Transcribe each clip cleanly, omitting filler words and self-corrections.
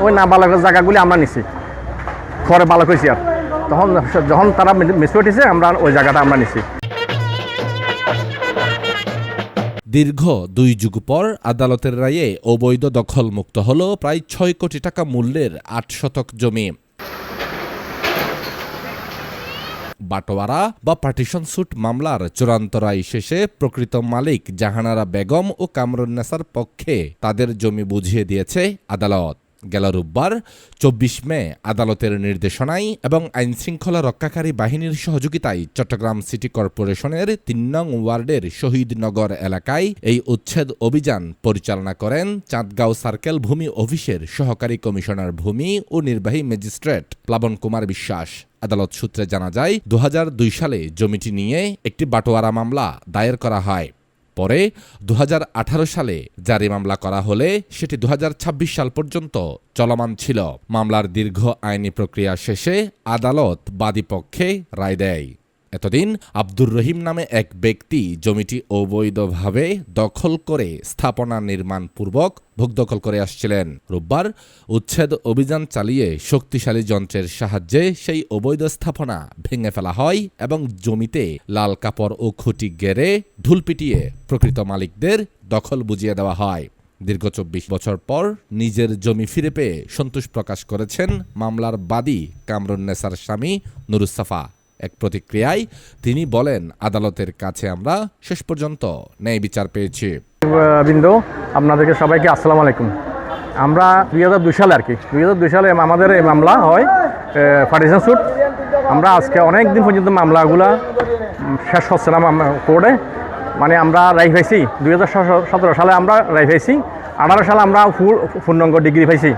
ওই নাবালকের জায়গাগুলি আমরা নিছি, পরে বালক হয়েছি। আর তখন যখন তারা মিস উঠেছে আমরা ওই জায়গাটা আমরা নিছি। দীর্ঘ 2 যুগ পর আদালতের রায়ে অবৈধ দখলমুক্ত হল প্রায় 6 কোটি টাকা মূল্যের 8 শতক জমি। বাটোয়ারা বা পার্টিশন স্যুট মামলার চূড়ান্ত রায় শেষে প্রকৃত মালিক জাহানারা বেগম ও কামরুন্নেসার পক্ষে তাদের জমি বুঝিয়ে দিয়েছে আদালত। গেল রোববার 24 মে আদালতের নির্দেশনায় এবং আইনশৃঙ্খলা রক্ষাকারী বাহিনীর সহযোগিতায় চট্টগ্রাম সিটি কর্পোরেশনের 3 নং ওয়ার্ডের শহীদনগর এলাকায় এই উচ্ছেদ অভিযান পরিচালনা করেন চাঁদগাঁও সার্কেল ভূমি অফিসের সহকারী কমিশনার ভূমি ও নির্বাহী ম্যাজিস্ট্রেট প্লাবন কুমার বিশ্বাস। আদালত সূত্রে জানা যায় 2002 সালে জমিটি নিয়ে একটি বাটোয়ারা মামলা দায়ের করা হয়। পরে 2018 সালে জারি মামলা করা হলে সেটি 2026 সাল পর্যন্ত চলমান ছিল। মামলার দীর্ঘ আইনি প্রক্রিয়া শেষে আদালত বাদীপক্ষে রায় দেয়। এতদিন আব্দুর রহিম নামে এক ব্যক্তি জমিটি অবৈধভাবে দখল করে স্থাপনা নির্মাণ পূর্বক ভোগদখল করে আসছিলেন। রোববার উচ্ছেদ অভিযান চালিয়ে শক্তিশালী যন্ত্রের সাহায্যে সেই অবৈধ স্থাপনা ভেঙে ফেলা হয় এবং জমিতে লাল কাপড় ও খুঁটি গেড়ে ঢুল পিটিয়ে প্রকৃত মালিকদের দখল বুঝিয়ে দেওয়া হয়। দীর্ঘ 24 বছর পর নিজের জমি ফিরে পেয়ে সন্তোষ প্রকাশ করেছেন মামলার বাদী কামরুন্নেসার স্বামী নুরুসসাফা। এক প্রতিক্রিয়ায় তিনি বলেন, আদালতের কাছে আমরা শেষ পর্যন্ত ন্যায় বিচার পেয়েছি। বিন্দু আপনাদেরকে সবাইকে আসসালামু আলাইকুম। আমরা 2002 সালে 2002 সালে আমাদের এই মামলা হয় পার্টিশন স্যুট। আমরা আজকে অনেক দিন পর্যন্ত মামলাগুলা শেষ হচ্ছিলাম কোর্টে, মানে আমরা রায় পাইছি 2017 সালে আমরা রায় পাইছি, 18 সালে আমরা পূর্ণাঙ্গ ডিগ্রি পাইছি।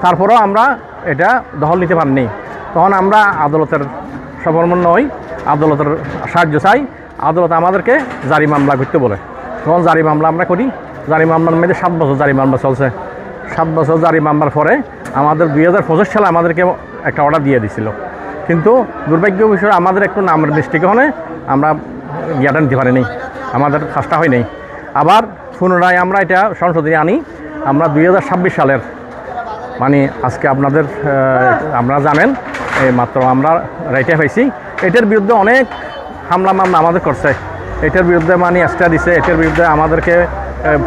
তারপরেও আমরা এটা দখল নিতে পারিনি। তখন আমরা আদালতের সবর্মন্য হই, আদালতের সাহায্য চাই। আদালত আমাদেরকে জারি মামলা করতে বলে, তখন জারি মামলা আমরা করি। জারি মামলার মধ্যে 7 বছর জারি মামলা চলছে। 7 বছর জারি মামলার পরে আমাদের 2025 সালে আমাদেরকে একটা অর্ডার দিয়ে দিছিল, কিন্তু দুর্ভাগ্য বিষয় আমাদের একটু নামের মিস্টেক হলে আমরা জ্ঞাটা নিতে পারিনি, আমাদের কাজটা হয় নাই। আবার পুনরায় আমরা এটা সংশোধনী আনি। আমরা 2026 সালের মানে আজকে আপনারা জানেন এই মাত্র আমরা রাইটে পাইছি। এটার বিরুদ্ধে অনেক হামলা মামলা আমাদের করছে, এটার বিরুদ্ধে মানে এক্সট্রা দিছে, এটার বিরুদ্ধে আমাদেরকে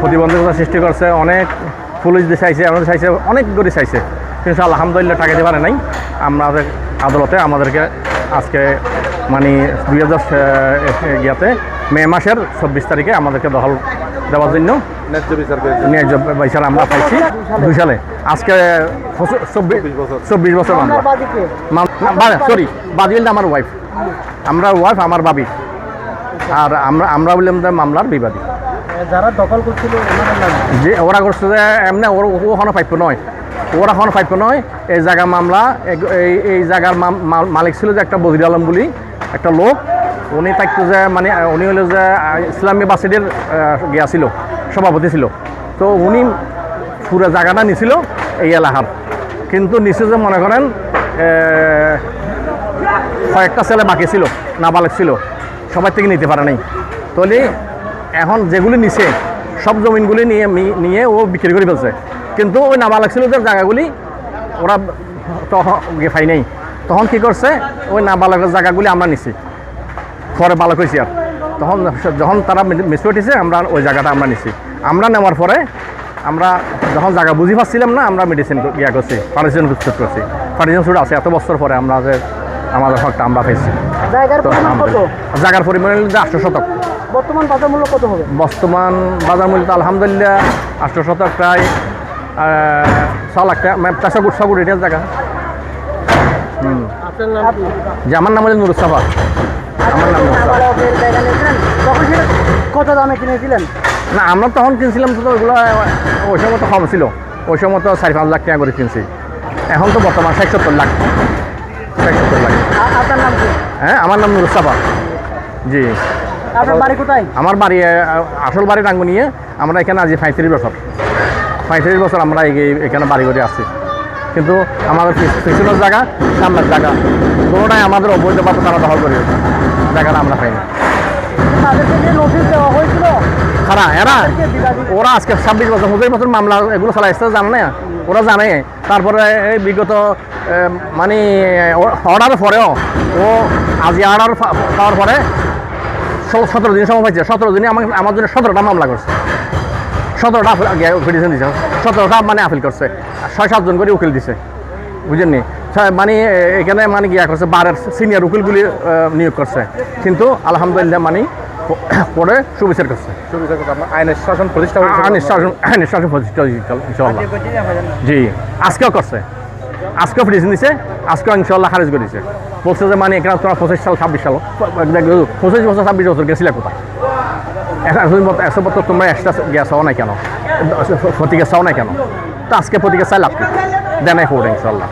প্রতিবন্ধকতা সৃষ্টি করছে, অনেক পুলিশ দিয়ে চাইছে, আমাদের চাইছে, অনেক করে চাইছে, কিন্তু আলহামদুলিল্লাহ টাকা দিতে পারে নাই। আমাদের আদালতে আমাদেরকে আজকে মানে 2000 মে মাসের 24 তারিখে আমাদেরকে দখল দেওয়ার জন্য ন্যায্য বিচার আমরা পাইছি 2 সালে। আজকে 24 বছর মামলা। সরি, বাদী বলতে আমার ওয়াইফ, আমরা ওয়াইফ আমার বাবি, আর আমরা বললাম যে মামলার বিবাদী। যারা দখল করছিল যে ওরা করছে যে এমনি ওখানে পাইপ নয়, ওরা এখন পাইপ নয়। এই জায়গা মামলা এই জায়গার মালিক ছিল যে একটা বদির আলম বলি একটা লোক, উনি থাকতো যে মানে উনি হলো যে ইসলামী বাসিটির গিয়া ছিল, সভাপতি ছিল। তো উনি পুরো জায়গাটা নিছিল এই এলাকার, কিন্তু নিচে যে মনে করেন কয়েকটা ছেলে বাকি ছিল, নাবালক ছিল, সবাই থেকে নিতে পারে নাই। তাহলে এখন যেগুলি নিছে সব জমিনগুলি নিয়ে ও বিক্রি করে ফেলছে, কিন্তু ওই নাবালক ছিল যে জায়গাগুলি ওরা তখন পাই নাই। তখন কী করছে, ওই নাবালকের জায়গাগুলি আমরা নিছি, পরে বালক হয়েছি। আর তখন যখন তারা মিস উঠেছে আমরা ওই জায়গাটা আমরা নিছি। আমরা নেওয়ার পরে আমরা যখন জায়গা বুঝি পাচ্ছিলাম না, আমরা মেডিসিন করছি, পার্টিশন স্যুট করছি। পার্টিশন স্যুট আছে এত বছর পরে আমরা যে আমাদের হকটা আমরা পাইছি। জায়গার পরিমাণ 800 শতক। বর্তমান বাজার মূল্য কত হবে? বর্তমান বাজার মূল্য আলহামদুলিল্লাহ 800 শতক প্রায় 6 লাখ টাকা, 400 কোটি টাকার জায়গা। যে আমার নাম হচ্ছে নুরুসসাফা। আমার নাম কত দামে কিনেছিলেন? না, আমরা তখন কিনছিলাম তো ওইগুলো ওই সময় তো কম ছিল, ওই সময় তো 4-5 লাখ টাকা করে কিনছি। এখন তো বর্তমান 60-70 লাখ। আপনার নাম কি? হ্যাঁ, আমার নাম নুরুসসাফা। জি। আপনার বাড়ি কোথায়? আমার বাড়ি আসল বাড়ি রাঙ্গুনিয়ে। আমরা এখানে আজ 35 বছর আমরা এখানে বাড়ি করে আসছি, কিন্তু আমাদের পিছনের জায়গা, সামনের জায়গা কোনোটাই আমাদের অবৈধভাবে তারা দখল করে জায়গাটা আমরা পাইনি। তাদেরকে যে নোটিশ দেওয়া হয়েছিল খারা এরা ওরা আজকে 26 বছর 25 বছর মামলা এগুলো চালাইছে জানে না, ওরা জানে। তারপরে এই বিগত মানে অর্ডারের পরেও ও আজি অর্ডার পাওয়ার পরে 17 দিন সময় পাইছে। 17 দিনে আমার জন্য 17টা মামলা করছে, 17টা পিটিশন দিছে, 17টা মানে আপিল করছে, 6-7 জন করে উকিল দিছে, বুঝেননি। মানে এখানে মানে গিয়া করছে বারের সিনিয়র উকিলগুলি নিয়োগ করছে, কিন্তু আলহামদুলিল্লাহ মানে পরে সুবিচার করছে। আইনের শাসন প্রতিষ্ঠা আইনের শাসন প্রতিষ্ঠা ইনশাআল্লাহ। জি, আজকেও করছে, আজকেও পিটিশন দিছে, আজকেও ইনশাআল্লাহ খারিজ করে দিছে। বলছে যে মানে এখানে তোমার 25 সাল 26 সাল 25 বছর 26 বছর গেছিলে কোথায়, এত বছর তোমরা এক্সট্রা গেছাও না কেন, প্রতিকে চাও না কেন? তো আজকে প্রতিকে চাই লাভ দেয় নাই পড়ে ইনশাআল্লাহ।